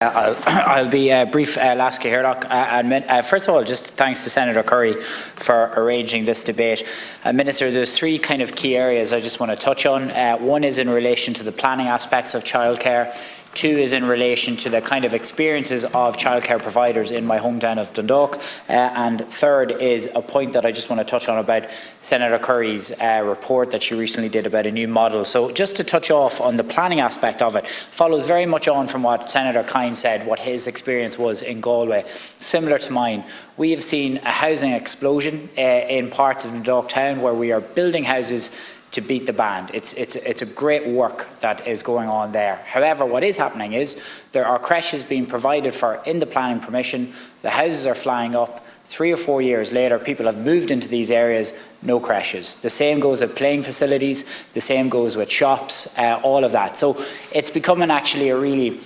I'll be brief, Lasky Herlock. First of all, just thanks to Senator Curry for arranging this debate. Minister, there's three kind of key areas I just want to touch on. One is in relation to the planning aspects of childcare. Two is in relation to the kind of experiences of childcare providers in my hometown of Dundalk. And third is a point that I just want to touch on about Senator Curry's report that she recently did about a new model. So just to touch off on the planning aspect of it, follows very much on from what Senator Kyne said, what his experience was in Galway. Similar to mine, we have seen a housing explosion in parts of Dundalk town where we are building houses to beat the band. It's a great work that is going on there. However, what is happening is there are creches being provided for in the planning permission, the houses are flying up. 3 or 4 years later, people have moved into these areas, no creches. The same goes with playing facilities, the same goes with shops, all of that. So it's becoming actually a really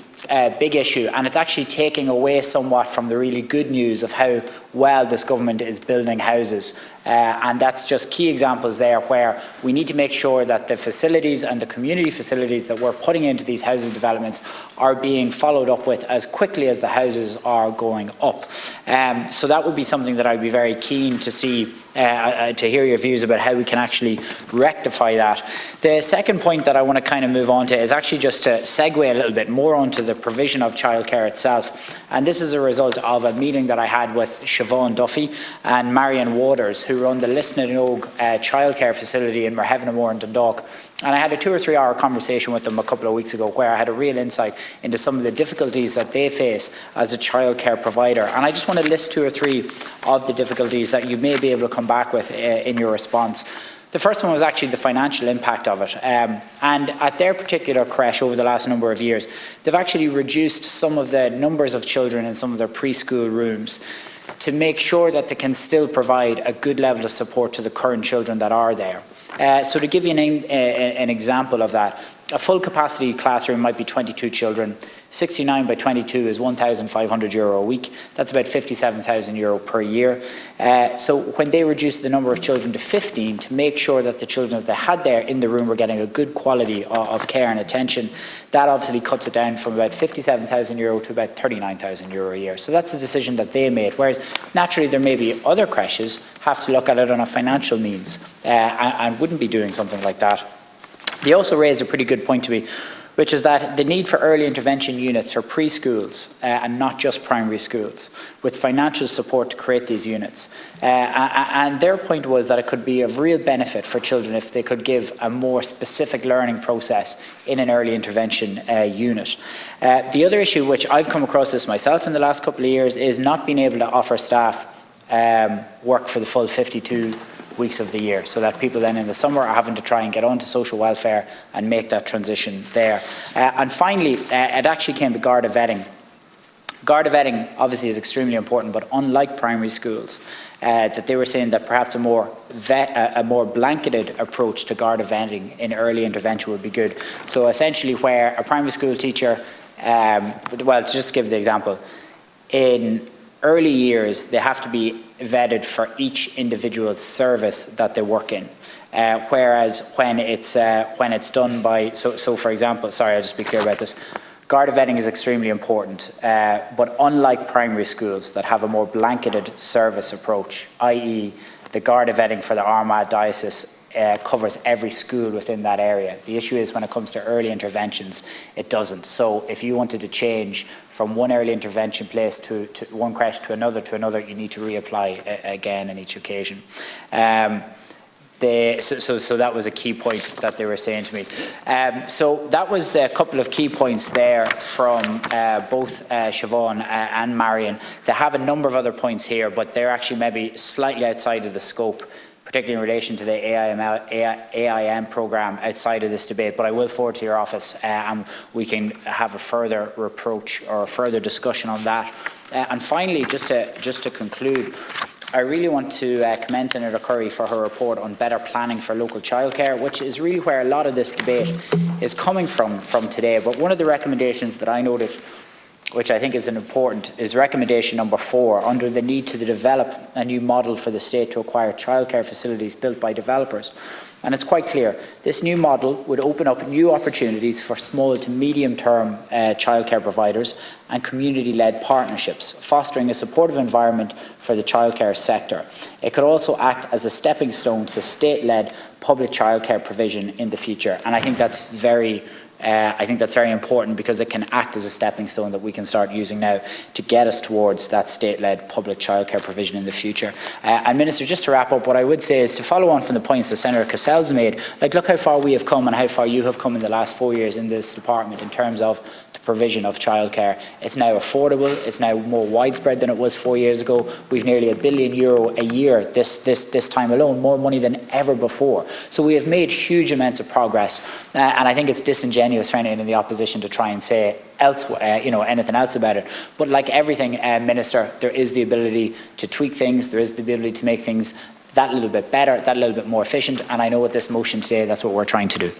big issue, and it's actually taking away somewhat from the really good news of how well this government is building houses. And that's just key examples there where we need to make sure that the facilities and the community facilities that we're putting into these housing developments are being followed up with as quickly as the houses are going up. So that would be something that I'd be very keen to see, to hear your views about how we can actually rectify that. The second point that I want to kind of move on to is actually just to segue a little bit more onto the provision of childcare itself. And this is a result of a meeting that I had with Siobhan Duffy and Marion Waters, who run the Lisnanog childcare facility in Merhevenamore in Dundalk. And I had a 2 or 3 hour conversation with them a couple of weeks ago where I had a real insight into some of the difficulties that they face as a childcare provider. And I just want to list 2 or 3 of the difficulties that you may be able to come back with in your response. The first one was actually the financial impact of it. And at their particular creche over the last number of years, they've actually reduced some of the numbers of children in some of their preschool rooms to make sure that they can still provide a good level of support to the current children that are there. So to give you an example of that, a full capacity classroom might be 22 children. 69 by 22 is €1,500 a week. That's about €57,000 per year. So when they reduced the number of children to 15 to make sure that the children that they had there in the room were getting a good quality of care and attention, that obviously cuts it down from about €57,000 to about €39,000 a year. So that's the decision that they made. Whereas naturally there may be other creches have to look at it on a financial means and wouldn't be doing something like that. They also raised a pretty good point to me, which is that the need for early intervention units for preschools and not just primary schools, with financial support to create these units. And their point was that it could be of real benefit for children if they could give a more specific learning process in an early intervention unit. The other issue, which I've come across this myself in the last couple of years, is not being able to offer staff work for the full 52 weeks of the year, so that people then in the summer are having to try and get onto social welfare and make that transition there. And finally, it actually came to Garda vetting. Garda vetting obviously is extremely important, but unlike primary schools, that they were saying that perhaps a more blanketed approach to Garda vetting in early intervention would be good. So essentially where a primary school teacher, well, to just give the example, in early years, they have to be vetted for each individual service that they work in. Whereas when it's done by, so for example, sorry, I'll just be clear about this. Garda vetting is extremely important, but unlike primary schools that have a more blanketed service approach, i.e. the Garda vetting for the Armagh Diocese covers every school within that area. The issue is when it comes to early interventions, it doesn't. So if you wanted to change from one early intervention place to one creche to another, you need to reapply again on each occasion. So that was a key point that they were saying to me. So that was the couple of key points there from both Siobhan and Marion. They have a number of other points here, but they're actually maybe slightly outside of the scope, particularly in relation to the AIM programme outside of this debate, but I will forward to your office and we can have a further approach or a further discussion on that. And finally, just to conclude, I really want to commend Senator Curry for her report on better planning for local childcare, which is really where a lot of this debate is coming from today. But one of the recommendations that I noted which I think is is recommendation number 4, under the need to develop a new model for the state to acquire childcare facilities built by developers. And it's quite clear, this new model would open up new opportunities for small to medium-term childcare providers and community-led partnerships, fostering a supportive environment for the childcare sector. It could also act as a stepping stone to state-led public childcare provision in the future, and I think that's very important, because it can act as a stepping stone that we can start using now to get us towards that state-led public childcare provision in the future. And Minister, just to wrap up, what I would say is to follow on from the points that Senator Cassell's made. Like, look how far we have come and how far you have come in the last 4 years in this department in terms of the provision of childcare. It's now affordable. It's now more widespread than it was 4 years ago. We've nearly €1 billion a year this time alone, more money than ever before. So we have made huge amounts of progress, and I think it's disingenuous for anyone in the opposition to try and say anything else about it. But like everything, Minister, there is the ability to tweak things. There is the ability to make things that little bit better, that little bit more efficient. And I know with this motion today, that's what we're trying to do.